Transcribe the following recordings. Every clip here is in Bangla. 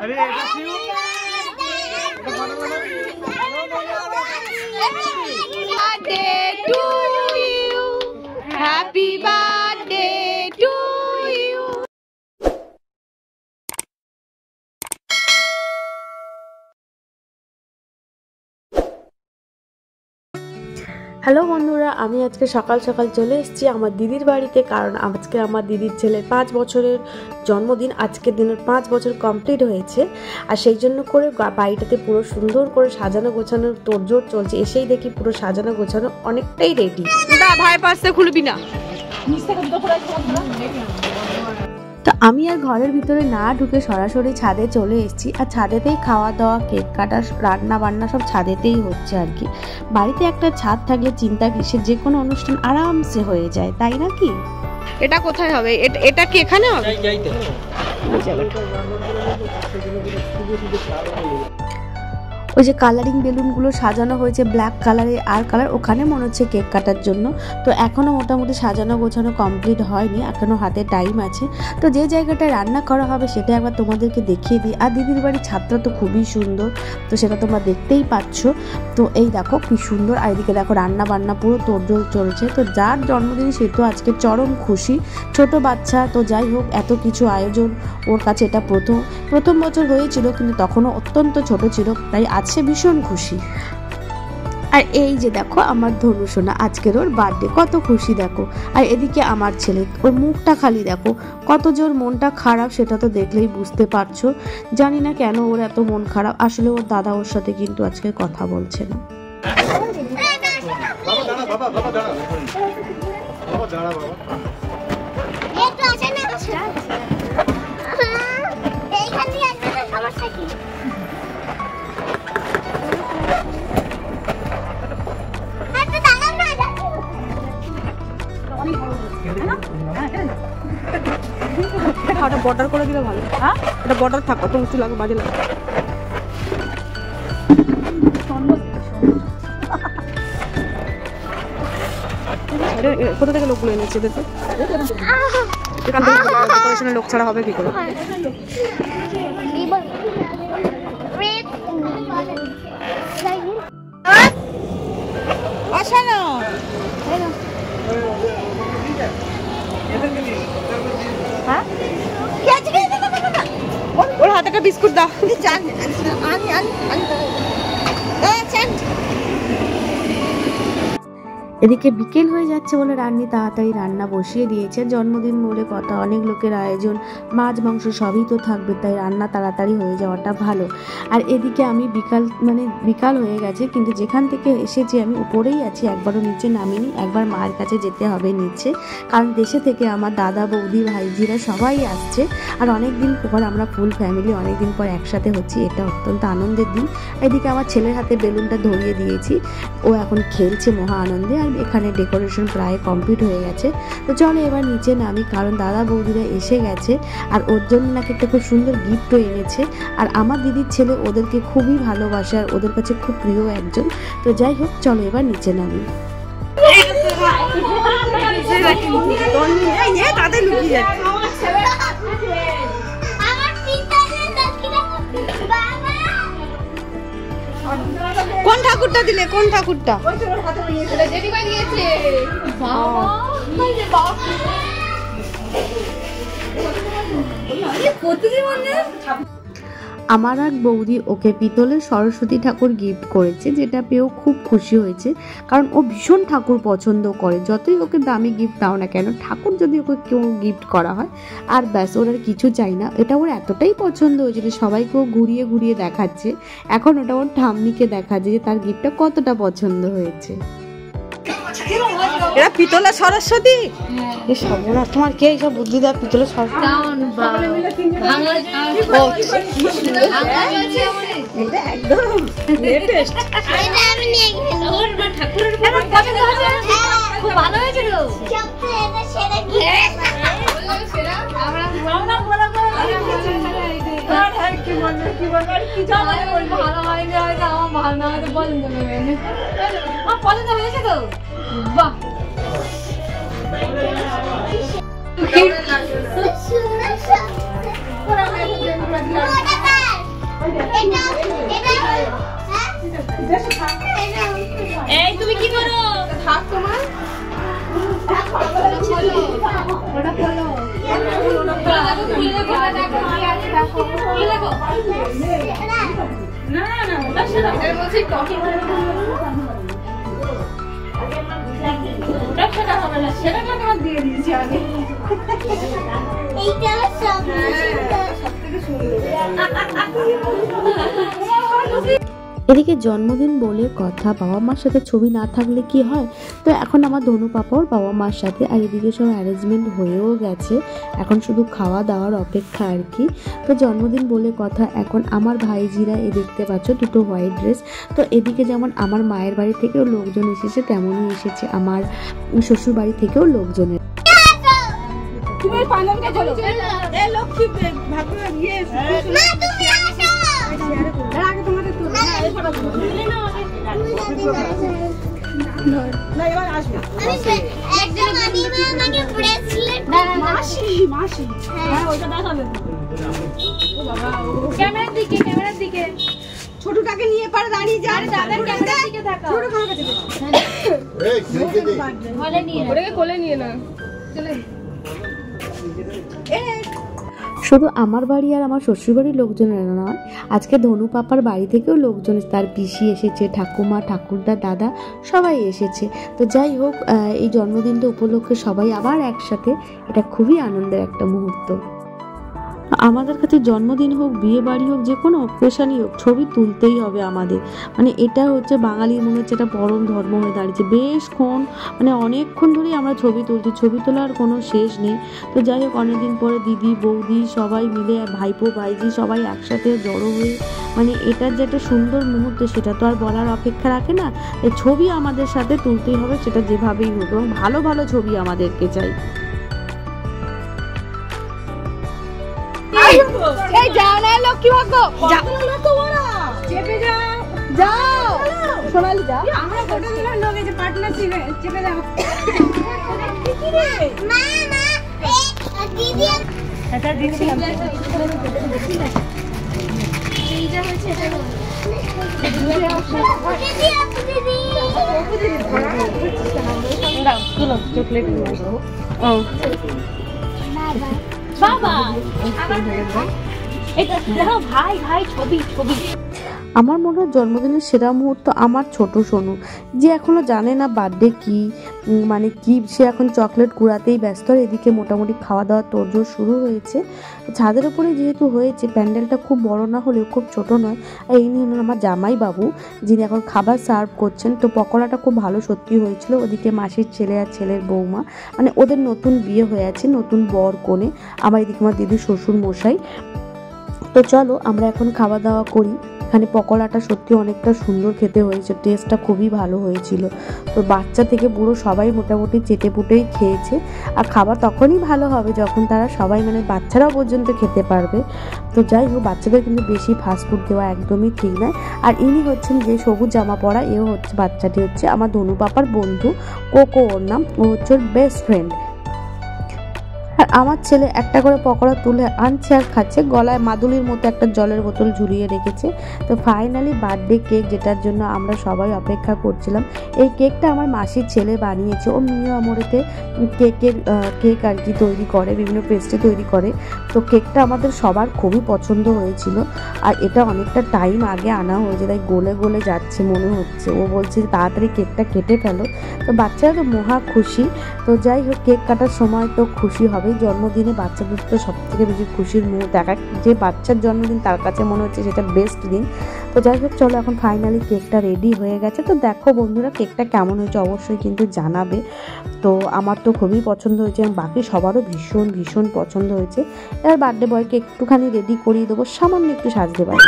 Happy birthday to you. Hello বন্ধুরা, আমি আজকে সকাল সকাল চলে এসেছি আমার দিদির বাড়িতে, কারণ আজকে আমার দিদির ছেলের 5 বছরের জন্মদিন। আজকের দিনের 5 বছর কমপ্লিট হয়েছে, আর সেই জন্য করে বাড়িটাতে পুরো সুন্দর করে সাজানো গোছানোর তোড়জোড় চলছে। এসেই দেখি পুরো সাজানো গোছানো অনেকটাই রেডি। দা ভাই পাশে খুলবি না। তো আমি আর ঘরের ভিতরে না ঢুকে সরাসরি ছাদে চলে এসেছি, আর ছাদেতেই খাওয়া দাওয়া, কেক কাটা, রান্না বান্না সব ছাদেতেই হচ্ছে আর কি। বাড়িতে একটা ছাদ থাকলে চিন্তা কিসের, যে কোনো অনুষ্ঠান আরামসে হয়ে যায়, তাই নাকি? এটা কোথায় হবে? এটা কি এখানে হবে? ওই যে কালারিং বেলুনগুলো সাজানো হয়েছে ব্ল্যাক কালারে আর কালার, ওখানে মনে হচ্ছে কেক কাটার জন্য। তো এখনও মোটামুটি সাজানো গোছানো কমপ্লিট হয়নি, এখনও হাতে টাইম আছে। তো যে জায়গাটায় রান্না করা হবে সেটা একবার তোমাদেরকে দেখিয়ে দিই। আর দিদির বাড়ির ছাদটা তো খুবই সুন্দর, তো সেটা তোমরা দেখতেই পাচ্ছ। তো এই দেখো কি সুন্দর, আর এদিকে দেখো রান্না বান্না পুরো তোড়জোড় চলছে। তো যার জন্মদিন সে তো আজকে চরম খুশি, ছোট বাচ্চা তো যাই হোক, এত কিছু আয়োজন ওর কাছে এটা প্রথম বছর হয়েছিল, কিন্তু তখনও অত্যন্ত ছোট ছিল, তাই সে ভীষণ খুশি। আর এই যে দেখো আমার ধনু সোনা, আজকের ওর বার্থডে, কত খুশি দেখো। আর এদিকে আমার ছেলে, ওর মুখটা খালি দেখো, কত জোর মনটা খারাপ, সেটা তো দেখলেই বুঝতে পারছো। জানি না কেন ওর এত মন খারাপ, আসলে ওর দাদা ওর সাথে কিন্তু আজকে কথা বলছে না। এটা বর্ডার করে দিলে ভালো। হ্যাঁ, এটা বর্ডার থাকো, তো উঁচু লাগে, বাজে লাগে। কোথা থেকে লোকগুলো এনেছে এদেরকে? এখান থেকে ডেকোরেশনের লোক ছাড়া হবে কি করে? ওর হাতে একটা বিস্কুট দাও। এদিকে বিকেল হয়ে যাচ্ছে বলে রান্নি তাড়াতাড়ি রান্না বসিয়ে দিয়েছে। জন্মদিন বলে কথা, অনেক লোকের আয়োজন, মাছ মাংস সবই তো থাকবে, তাই রান্না তাড়াতাড়ি হয়ে যাওয়াটা ভালো। আর এদিকে আমি বিকাল হয়ে গেছে, কিন্তু যেখান থেকে এসেছি আমি উপরেই আছি, একবারও নিচে নামিনি। একবার মায়ের কাছে যেতে হবে নিচে, কারণ দেশে থেকে আমার দাদা বৌদি ভাইজিরা সবাই আসছে, আর অনেক দিন পর আমরা ফুল ফ্যামিলি অনেকদিন পর একসাথে হচ্ছি, এটা অত্যন্ত আনন্দের দিন। এদিকে আমার ছেলের হাতে বেলুনটা ধরিয়ে দিয়েছি, ও এখন খেলছে মহা আনন্দে। আর এখানে ডেকোরেশন প্রায় কমপ্লিট হয়ে গেছে। তো চলো এবার নিচে নামি, কারণ দাদা বৌদিরা এসে গেছে, আর ওর জন্য নাকি একটা খুব সুন্দর গিফটও এনেছে। আর আমার দিদির ছেলে ওদেরকে খুবই ভালোবাসে, আর ওদের কাছে খুব প্রিয় একজন। তো যাই হোক, চলো এবার নিচে নামি। কোন ঠাকুরটা দিলে? কোন ঠাকুরটা? আমার এক বৌদি ওকে পিতলের সরস্বতী ঠাকুর গিফট করেছে, যেটা পেয়েও খুব খুশি হয়েছে, কারণ ও ভীষণ ঠাকুর পছন্দ করে। যতই ওকে দামি গিফট দাও না কেন, ঠাকুর যদি ওকে কেউ গিফট করা হয় আর ব্যাস, ওর আর কিছু চাই না। এটা ওর এতটাই পছন্দ হয়েছে যে সবাইকেও ঘুরিয়ে ঘুরিয়ে দেখাচ্ছে। এখন ওটা ওর ঠাম্মিকে দেখাচ্ছে যে তার গিফটটা কতটা পছন্দ হয়েছে। এরা পিতলের সরস্বতী? তোমার কে এইসব বুদ্ধি দেয়? পিতলের সরস্বতী এই তুমি কি করো? থাক তোমার। এদিকে জন্মদিন বলে কথা, বাবা মার সাথে ছবি না থাকলে কি হয়। তো এখন আমার ধনু পাপাও বাবা মার সাথে, আর এদিকে সব অ্যারেঞ্জমেন্ট হয়েও গেছে, এখন শুধু খাওয়া দাওয়ার অপেক্ষা আর কি। তো জন্মদিন বলে কথা, এখন আমার ভাইজিরা দেখতে পাচ্ছ দুটো হোয়াইট ড্রেস। তো এদিকে যেমন আমার মায়ের বাড়ি থেকেও লোকজন এসেছে, তেমনই এসেছে আমার শ্বশুর বাড়ি থেকেও লোকজনের। ছোটটাকে নিয়ে পারে দাঁড়িয়ে যা, দাদার ক্যামেরার দিকে থাকা, ছোট কার কাছে কোলে নিয়ে না চলে। শুধু আমার বাড়ি আর আমার শ্বশুরবাড়ির লোকজনের নয়, আজকে ধনু পাপার বাড়ি থেকেও লোকজন, তার পিসি এসেছে, ঠাকুমা, ঠাকুরদা, দাদা সবাই এসেছে। তো যাই হোক, এই জন্মদিনটা উপলক্ষে সবাই আবার একসাথে, এটা খুবই আনন্দের একটা মুহূর্ত। আমাদের কাছে জন্মদিন হোক, বিয়ে বাড়ি হোক, যে কোনো অকেশনই হোক, ছবি তুলতেই হবে আমাদের। মানে এটা হচ্ছে বাঙালির মনে হচ্ছে একটা পরম ধর্ম হয়ে দাঁড়িয়েছে। বেশক্ষণ মানে অনেকক্ষণ ধরেই আমরা ছবি তুলছি, ছবি তোলার কোনো শেষ নেই। তো যাই হোক, অনেকদিন পরে দিদি বৌদি সবাই মিলে, ভাইপো ভাইজি সবাই একসাথে জড়ো হয়ে, মানে এটার যে একটা সুন্দর মুহূর্ত সেটা তো আর বলার অপেক্ষা রাখে না। এই ছবি আমাদের সাথে তুলতেই হবে, সেটা যেভাবেই হোক, এবং ভালো ভালো ছবি আমাদেরকে চাই। এই যাও না লক্ষ্মী ভাগ্য, যাও না তোমরা, চেপে যাও, যাও সোনালি যাও, আমরা ফটো দিলাম লোকে যে পার্টনার ছিলে, চেপে যাও। কি রে মা মা এই দিদি এটা দিছিলাম, এইটা হচ্ছে এটা দাও চলো চকলেট ও বাবা এটা দেখো ভাই ভাই ছবি ছবি। আমার মনে হয় জন্মদিনের সেরা মুহূর্ত আমার ছোট সোনু, যে এখনো জানে না বার্থডে কি, মানে কি, সে এখন চকলেট কুড়াতেই ব্যস্ত। আর এদিকে মোটামুটি খাওয়া দাওয়ার তোড়জোড় শুরু হয়েছে। ছাদের উপরে যেহেতু হয়েছে, প্যান্ডেলটা খুব বড় না হলেও খুব ছোট নয়। আর এই নিয়ে আমার জামাই বাবু, যিনি এখন খাবার সার্ভ করছেন। তো পকোড়াটা খুব ভালো সত্যি হয়েছিল। ওদিকে মাসির ছেলে আর ছেলের বৌমা, মানে ওদের নতুন বিয়ে হয়ে আছে, নতুন বর কনে। আমার এদিকে আমার দিদির শ্বশুর মশাই। তো চলো আমরা এখন খাওয়া দাওয়া করি। এখানে পকোড়াটা সত্যি অনেকটা সুন্দর খেতে হয়েছে, টেস্টটা খুবই ভালো হয়েছিল। তো বাচ্চা থেকে বুড়ো সবাই মোটামুটি চেটে পুটেই খেয়েছে। আর খাবার তখনই ভালো হবে যখন তারা সবাই, মানে বাচ্চারাও পর্যন্ত খেতে পারবে। তো যাই হোক, বাচ্চাদের কিন্তু বেশি ফাস্টফুড দেওয়া একদমই ঠিক নয়। আর ইনি হচ্ছেন যে সবুজ জামা পরা, এও হচ্ছে, বাচ্চাটি হচ্ছে আমার ধনু পাপার বন্ধু, কোকো ওর নাম, ও হচ্ছে ওর বেস্ট ফ্রেন্ড। আর আমার ছেলে একটা করে পকোড়া তুলে আনছে আর খাচ্ছে, গলায় মাদুলির মতো একটা জলের বোতল ঝুলিয়ে রেখেছে। তো ফাইনালি বার্থডে কেক, যেটার জন্য আমরা সবাই অপেক্ষা করছিলাম, এই কেকটা আমার মাসির ছেলে বানিয়েছে। ও মিও আমরেতে কেক আর কি তৈরি করে, বিভিন্ন পেস্ট্রি তৈরি করে। তো কেকটা আমাদের সবার খুবই পছন্দ হয়েছিল। আর এটা অনেকটা টাইম আগে আনা হয়েছে, তাই গলে গলে যাচ্ছে মনে হচ্ছে। ও বলছে তাড়াতাড়ি কেকটা কেটে ফেলো। তো বাচ্চারা তো মহা খুশি। তো যাই হোক, কেক কাটার সময় তো খুশি হবে। জন্মদিনে বাচ্চাদের তো সব থেকে বেশি খুশির মুহূর্ত, যে বাচ্চার জন্মদিন তার কাছে মনে হচ্ছে সেটা বেস্ট দিন। তো যাই হোক, চলো এখন ফাইনালি কেকটা রেডি হয়ে গেছে। তো দেখো বন্ধুরা, কেকটা কেমন হয়েছে অবশ্যই কিন্তু জানাবে। তো আমার তো খুবই পছন্দ হয়েছে, এবং বাকি সবারও ভীষণ ভীষণ পছন্দ হয়েছে। এবার বার্থডে বয়কে একটুখানি রেডি করিয়ে দেবো, সামান্য একটু সাজতে পারি।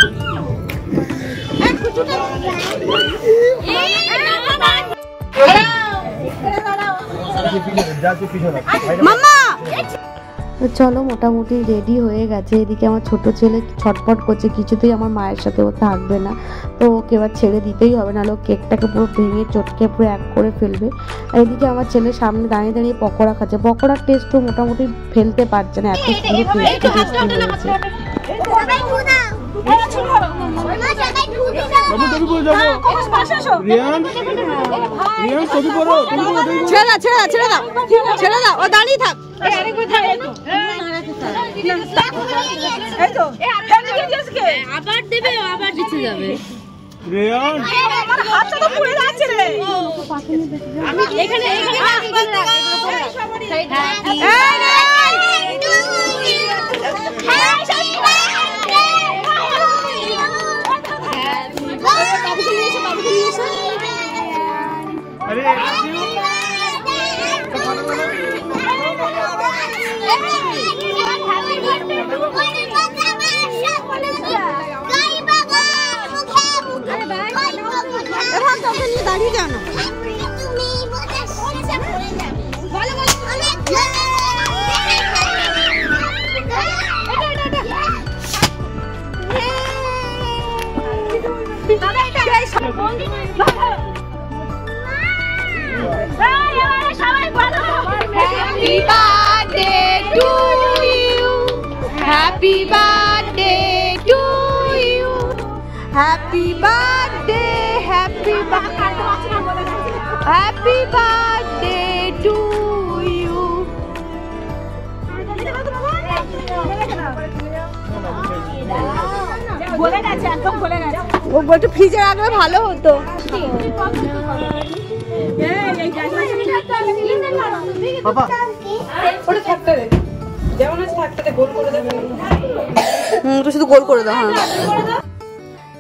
চলো মোটামুটি রেডি হয়ে গেছে। এদিকে আমার ছোট ছেলে ছটপট করছে, কিছুতেই আমার মায়ের সাথে ও থাকবে না। তো ওকে এবার ছেড়ে দিতেই হবে, নাহলে কেকটাকে পুরো ভেঙে চটকে পুরো এক করে ফেলবে। আর এদিকে আমার ছেলে সামনে দাঁড়িয়ে দাঁড়িয়ে পকোড়া খাচ্ছে। পকোড়ার টেস্টও মোটামুটি ফেলতে পারছে না, এত সুন্দর টেস্টি হয়েছে। বাবু টুপি পরে যাবো। রিয়ান রিয়ান টুপি পরো, টুপি পরো, টুপি পরো। ছেড়ে দাও, ও দাঁড়িয়ে থাক। আবার দেবে, আবার নিচে যাবে। রিয়ান আমার হাতটা তো পুড়ে যাচ্ছে রে। এখানে আরে দাঁড়িয়ে যাও না। Happy birthday to you. Happy birthday to you. Happy birthday, happy birthday to you. বলে গেছে, একদম বলে গেছে। ও একটু ফ্রিজে রাখলে ভালো হতো। বাবা তো শুধু গোল করে দাও। হ্যাঁ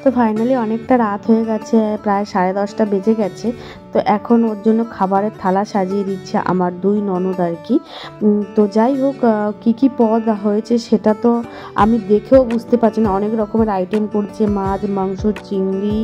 তো ফাইনালি অনেকটা রাত হয়ে গেছে, প্রায় 10:30 বেজে গেছে। তো এখন ওর জন্য খাবারের থালা সাজিয়ে দিচ্ছে আমার দুই ননদ আর কি। তো যাই হোক, কী কী পদ হয়েছে সেটা তো আমি দেখেও বুঝতে পারছি না। অনেক রকমের আইটেম করছে, মাছ, মাংস, চিংড়ি,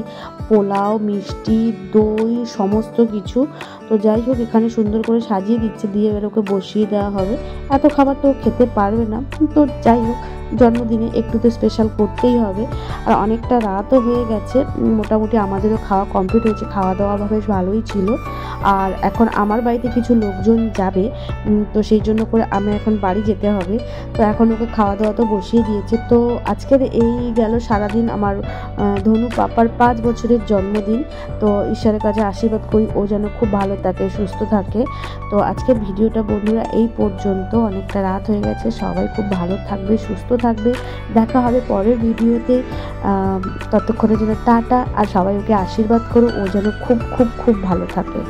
পোলাও, মিষ্টি, দই, সমস্ত কিছু। তো যাই হোক, এখানে সুন্দর করে সাজিয়ে দিচ্ছে, দিয়ে এবার ওকে বসিয়ে দেওয়া হবে। এত খাবার তো খেতে পারবে না, তো যাই হোক জন্মদিনে একটু তো স্পেশাল করতেই হবে। আর অনেকটা রাতও হয়ে গেছে, মোটামুটি আমাদেরও খাওয়া কমপ্লিট হয়েছে, খাওয়া দাওয়া বেশ ভালোই ছিল। আর এখন আমার বাড়িতে কিছু লোকজন যাবে, তো সেই জন্য করে আমি এখন বাড়ি যেতে হবে। তো এখন ওকে খাওয়া দাওয়া তো বসিয়ে দিয়েছে। তো আজকের এই গেল সারাদিন আমার ধনু পাপার 5 বছরের জন্মদিন। তো ঈশ্বরের কাছে আশীর্বাদ করি ও যেন খুব ভালো থাকে, সুস্থ থাকে। তো আজকের ভিডিওটা বন্ধুরা এই পর্যন্ত, অনেকটা রাত হয়ে গেছে। সবাই খুব ভালো থাকবে, সুস্থ থাকবে। দেখা হবে পরের ভিডিওতে। ততক্ষণের জন্য টাটা। আর সবাই ওকে আশীর্বাদ করো ও যেন খুব খুব খুব ভালো থাকে।